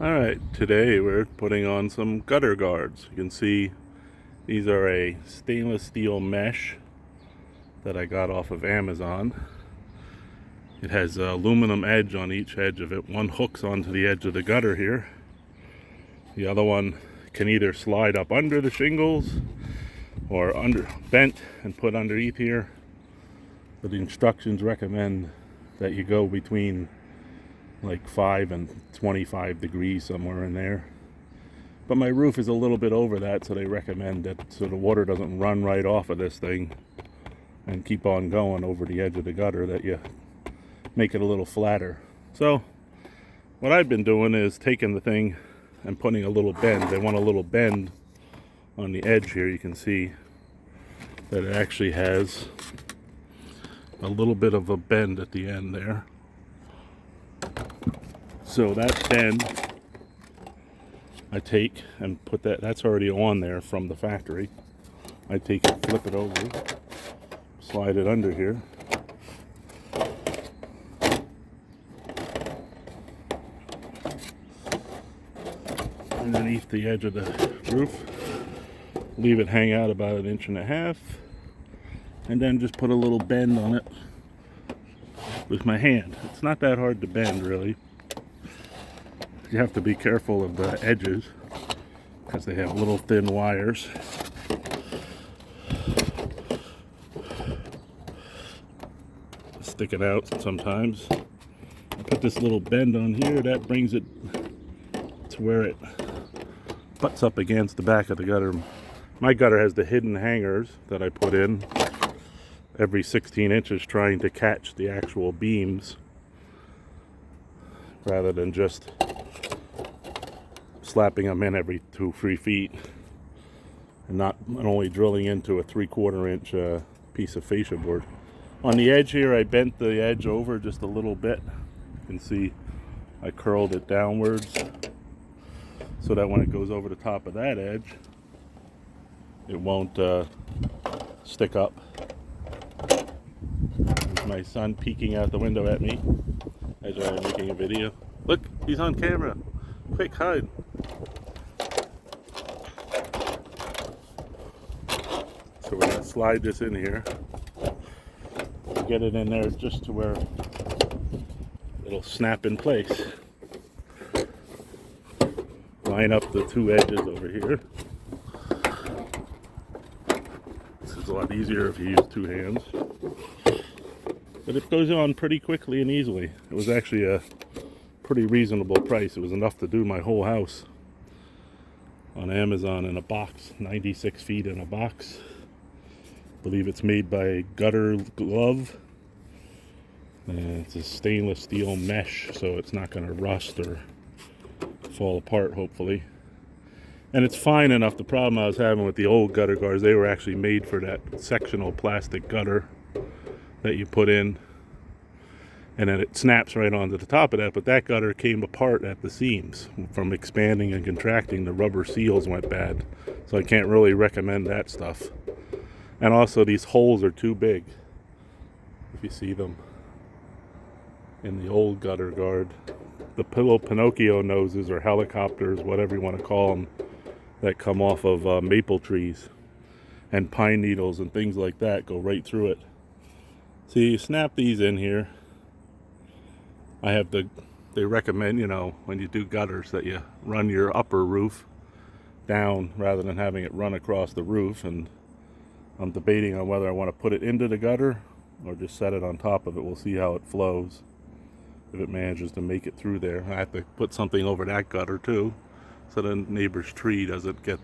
Alright, today we're putting on some gutter guards. You can see these are a stainless steel mesh that I got off of Amazon. It has an aluminum edge on each edge of it. One hooks onto the edge of the gutter here. The other one can either slide up under the shingles or bent and put underneath here. But the instructions recommend that you go between like 5 and 25 degrees, somewhere in there. But my roof is a little bit over that, so they recommend that so the water doesn't run right off of this thing and keep on going over the edge of the gutter, that you make it a little flatter. So what I've been doing is taking the thing and putting a little bend. They want a little bend on the edge here. You can see that it actually has a little bit of a bend at the end there. So that bend I take and put that's already on there from the factory. I take it, flip it over, slide it under here. Underneath the edge of the roof. Leave it hang out about 1.5 inches. And then just put a little bend on it with my hand. It's not that hard to bend, really. You have to be careful of the edges because they have little thin wires. Sticking out sometimes. I put this little bend on here, that brings it to where it butts up against the back of the gutter. My gutter has the hidden hangers that I put in every 16 inches, trying to catch the actual beams rather than just slapping them in every 2-3 feet and not only drilling into a 3/4 inch piece of fascia board. On the edge here, I bent the edge over just a little bit. You can see I curled it downwards so that when it goes over the top of that edge, it won't stick up. There's my son peeking out the window at me as I'm making a video. Look, he's on camera. Quick, hide. So we're going to slide this in here. Get it in there just to where it'll snap in place. Line up the 2 edges over here. This is a lot easier if you use 2 hands. But it goes on pretty quickly and easily. It was actually a pretty reasonable price. It was enough to do my whole house on Amazon in a box, 96 feet in a box. I believe it's made by Gutter Glove. And it's a stainless steel mesh, so it's not going to rust or fall apart, hopefully. And it's fine enough. The problem I was having with the old gutter guards, they were actually made for that sectional plastic gutter that you put in, and then it snaps right onto the top of that. But that gutter came apart at the seams from expanding and contracting. The rubber seals went bad, so I can't really recommend that stuff. And also, these holes are too big, if you see them in the old gutter guard. The little Pinocchio noses or helicopters, whatever you want to call them, that come off of maple trees and pine needles and things like that go right through it. So you snap these in here. They recommend, when you do gutters, that you run your upper roof down rather than having it run across the roof. And I'm debating on whether I want to put it into the gutter or just set it on top of it. We'll see how it flows. If it manages to make it through there, I have to put something over that gutter too, so the neighbor's tree doesn't get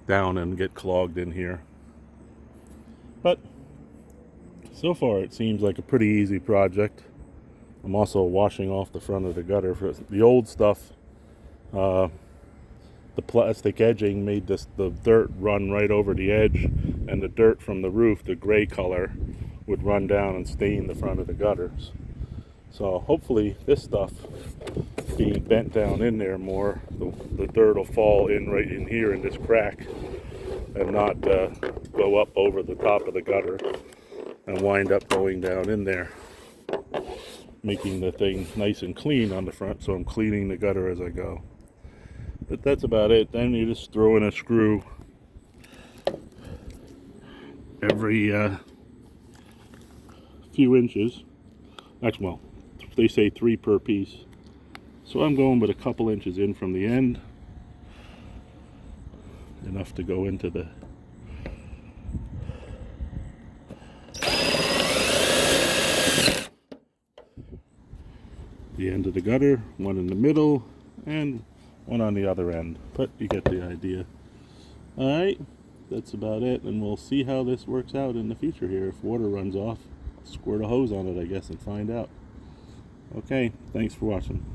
down and get clogged in here. But so far it seems like a pretty easy project. I'm also washing off the front of the gutter. For the old stuff, the plastic edging made the dirt run right over the edge, and the dirt from the roof, the gray color, would run down and stain the front of the gutters. So hopefully this stuff being bent down in there more, the dirt will fall in right in here in this crack and not go up over the top of the gutter and wind up going down in there. making the thing nice and clean on the front, so I'm cleaning the gutter as I go. But that's about it. Then you just throw in a screw every few inches. Actually, well, they say 3 per piece, so I'm going with a couple inches in from the end, enough to go into the end of the gutter, one in the middle, and one on the other end. But you get the idea. Alright, that's about it, and we'll see how this works out in the future here. If water runs off, squirt a hose on it, I guess, and find out. Okay, thanks for watching.